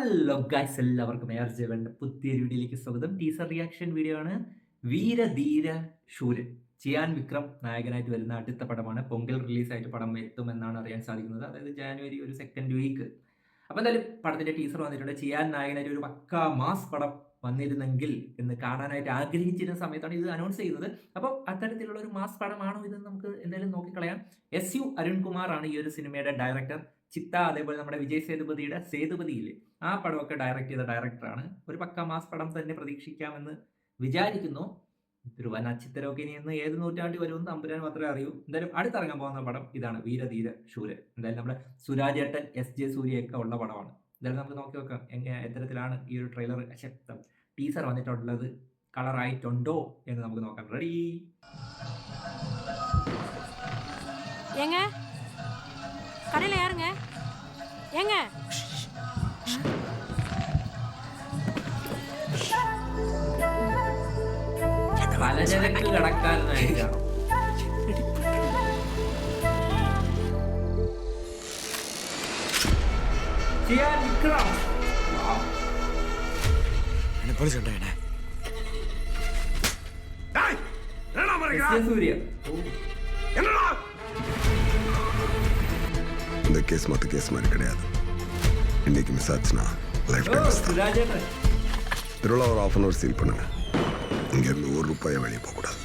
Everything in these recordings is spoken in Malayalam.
ഹലോ ഗൈസ്, എല്ലാവർക്കും ജവന്റെ പുതിയൊരു വീഡിയോയിലേക്ക് സ്വാഗതം. ടീസർ റിയാക്ഷൻ വീഡിയോ ആണ്. വീരധീര ശൂരൻ ചിയാൻ വിക്രം നായകനായിട്ട് വരുന്ന അടുത്ത പടമാണ്. പൊങ്കൽ റിലീസായിട്ട് പടം എത്തുമെന്നാണ് അറിയാൻ സാധിക്കുന്നത്. അതായത് ജാനുവരി ഒരു സെക്കൻഡ് വീക്ക്. അപ്പോൾ എന്തായാലും പടത്തിന്റെ ടീസർ വന്നിട്ടുണ്ട്. ചിയാൻ നായകനായിട്ട് ഒരു പക്കാ മാസ് പടം വന്നിരുന്നെങ്കിൽ എന്ന് കാണാനായിട്ട് ആഗ്രഹിച്ചിരുന്ന സമയത്താണ് ഇത് അനൗൺസ് ചെയ്യുന്നത്. അപ്പോൾ അത്തരത്തിലുള്ള ഒരു മാസ് പടമാണോ ഇതെന്ന് നമുക്ക് എന്തായാലും നോക്കിക്കളയാം. SU അരുൺകുമാർ ആണ് ഈ ഒരു സിനിമയുടെ ഡയറക്ടർ. ചിത്ത, അതേപോലെ നമ്മുടെ വിജയ് സേതുപതിയുടെ സേതുപതിയില്ലേ, ആ പടമൊക്കെ ഡയറക്ട് ചെയ്ത ഡയറക്ടറാണ്. ഒരു പക്ക മാസ് പടം തന്നെ പ്രതീക്ഷിക്കാമെന്ന് വിചാരിക്കുന്നു. തിരുവനച്ചിത്തരമൊക്കെ ഇനി എന്ന് ഏത് നൂറ്റാണ്ടിൽ വരുമെന്ന് തമ്പുരാൻ മാത്രമേ അറിയൂ. എന്തായാലും അടുത്തിറങ്ങാൻ പോകുന്ന പടം ഇതാണ്, വീരധീര ശൂരൻ. എന്തായാലും നമ്മുടെ സുരാജേട്ടൻ, SJ സൂര്യയൊക്കെ ഉള്ള പടമാണ്. എന്തായാലും നമുക്ക് നോക്കി നോക്കാം എത്തരത്തിലാണ് ഈ ഒരു ട്രെയിലർ ടീസർ വന്നിട്ടുള്ളത്, കളറായിട്ടുണ്ടോ എന്ന് നമുക്ക് നോക്കാം. റെഡി? கடையில் யாருங்க? ஏங்க പലചരക്ക് കടക്കാരനായിരിക്കണം. ചിയാൻ വിക്രം സൂര്യ. இந்த கேஸ் மற்ற கேஸ் மாதிரி கிடையாது. இன்னைக்கு மிஸ் ஆச்சுன்னா லைஃப் டைம் திருவிழா ஒரு ½ hour சீல் பண்ணுங்க. இங்க இருந்து ₹1 வெளியே போக கூடாது.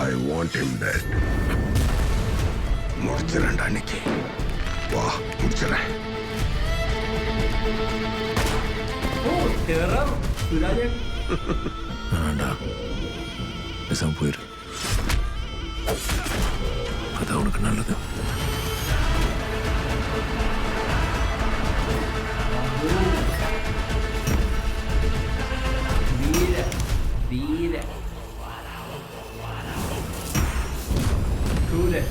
I want him dead. முடிச்சிடறேன் அன்னைக்கு. வா, முடிச்சிடறேன். வேண்டாண்டா, பேசாம போயிரு. அதான் உனக்கு நல்லது. വീര ശൂരൻ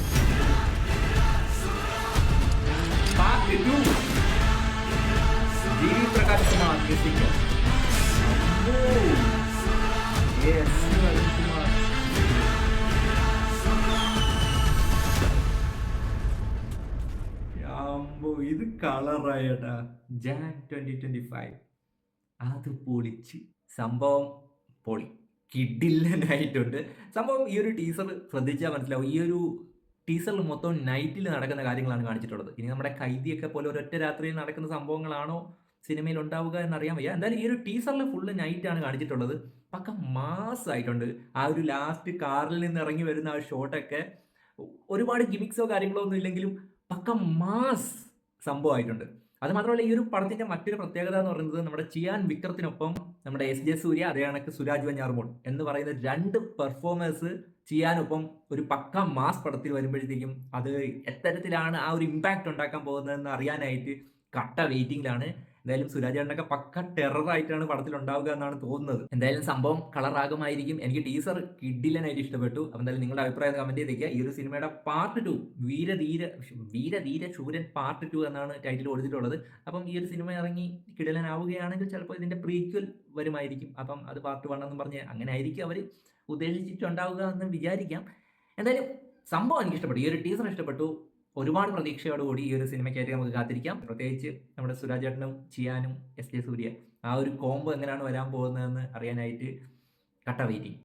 പാർട്ട് 2. ജി പ്രകാശ് കുമാർ മ്യൂസിക്. ഇത് കളറായിട്ടാ. ജാൻ 2025 അത് പൊളിച്ച് സംഭവം പൊളി കിഡില്ലനായിട്ടുണ്ട് സംഭവം. ഈ ഒരു ടീസർ ശ്രദ്ധിച്ചാൽ മനസ്സിലാവും. ഈ ഒരു ടീസറിൽ മൊത്തം നൈറ്റിൽ നടക്കുന്ന കാര്യങ്ങളാണ് കാണിച്ചിട്ടുള്ളത്. ഇനി നമ്മുടെ കൈദിയൊക്കെ പോലെ ഒരൊറ്റ രാത്രിയിൽ നടക്കുന്ന സംഭവങ്ങളാണോ സിനിമയിൽ ഉണ്ടാവുക എന്നറിയാൻ വയ്യ. എന്തായാലും ഈ ഒരു ടീസറിൽ ഫുള്ള് നൈറ്റാണ് കാണിച്ചിട്ടുള്ളത്. പക്ക മാസ് ആയിട്ടുണ്ട്. ആ ഒരു ലാസ്റ്റ് കാറിൽ നിന്ന് ഇറങ്ങി വരുന്ന ആ ഷോട്ടൊക്കെ ഒരുപാട് ഗിമിക്സോ കാര്യങ്ങളോ ഒന്നും ഇല്ലെങ്കിലും പക്ക മാസ് സംഭവമായിട്ടുണ്ട്. അത് മാത്രമല്ല, ഈ ഒരു പടത്തിന്റെ മറ്റൊരു പ്രത്യേകത എന്ന് പറയുന്നത് നമ്മുടെ ചിയാൻ വിക്രത്തിനൊപ്പം നമ്മുടെ SJ സൂര്യ, അതേ കണക്ക് സുരാജ് വെഞ്ഞാറുമോൾ എന്ന് പറയുന്ന 2 പെർഫോമേഴ്സ് ചെയ്യാനൊപ്പം ഒരു പക്ക മാസ് പടത്തിൽ വരുമ്പോഴത്തേക്കും അത് എത്തരത്തിലാണ് ആ ഒരു ഇമ്പാക്ട് ഉണ്ടാക്കാൻ പോകുന്നതെന്ന് അറിയാനായിട്ട് കട്ട വെയിറ്റിംഗിലാണ്. എന്തായാലും സുരാജേട്ടനൊക്കെ പക്ക ടെററായിട്ടാണ് പടത്തിൽ ഉണ്ടാവുക എന്നാണ് തോന്നുന്നത്. എന്തായാലും സംഭവം കളറാകുമായിരിക്കും. എനിക്ക് ടീസർ കിഡിലനായിട്ട് ഇഷ്ടപ്പെട്ടു. അപ്പം എന്തായാലും നിങ്ങളുടെ അഭിപ്രായം കമന്റ് ചെയ്തേക്കുക. ഈ ഒരു സിനിമയുടെ പാർട്ട് 2 വീരധീര ശൂരൻ പാർട്ട് 2 എന്നാണ് ടൈറ്റിൽ കൊടുത്തിട്ടുള്ളത്. അപ്പം ഈ ഒരു സിനിമ ഇറങ്ങി കിടിലനാവുകയാണെങ്കിൽ ചിലപ്പോൾ ഇതിന്റെ പ്രീക്വൽ വരുമായിരിക്കും. അപ്പം അത് പാർട്ട് 1 എന്ന് പറഞ്ഞ് അങ്ങനെ ആയിരിക്കും അവർ ഉദ്ദേശിച്ചിട്ടുണ്ടാവുക എന്ന് വിചാരിക്കാം. എന്തായാലും സംഭവം എനിക്ക് ഇഷ്ടപ്പെട്ടു. ഈ ഒരു ടീസർ ഇഷ്ടപ്പെട്ടു. ഒരുപാട് പ്രതീക്ഷയോടുകൂടി ഈ ഒരു സിനിമയ്ക്കായിട്ട് നമുക്ക് കാത്തിരിക്കാം. പ്രത്യേകിച്ച് നമ്മുടെ സുരാജേട്ടനും ചിയാനും SJ സൂര്യ, ആ ഒരു കോംബോ എങ്ങനെയാണ് വരാൻ പോകുന്നതെന്ന് അറിയാനായിട്ട് കട്ട വെയിറ്റിംഗ്.